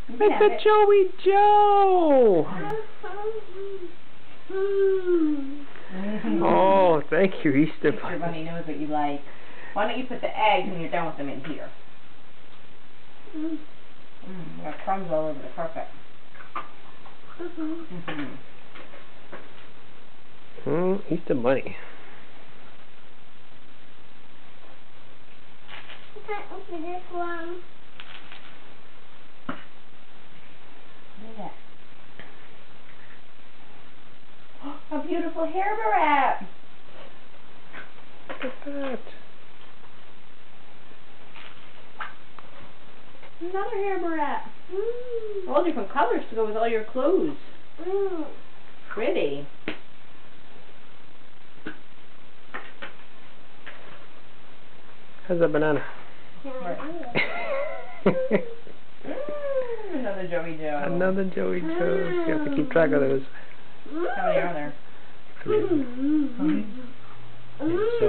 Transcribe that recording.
It's a Joey Joe! Oh, thank you, Easter Bunny. Easter Bunny knows what you like. Why don't you put the eggs when you're done with them in here? We got crumbs all over the carpet. Easter Bunny. Can't open this one. Look at that. A beautiful hair barrette. Look at that. Another hair barrette. All different colors to go with all your clothes. Pretty. How's that banana? Another Joey Joe. Another Joey Joe. You have to keep track of those. How many are there? 3. So,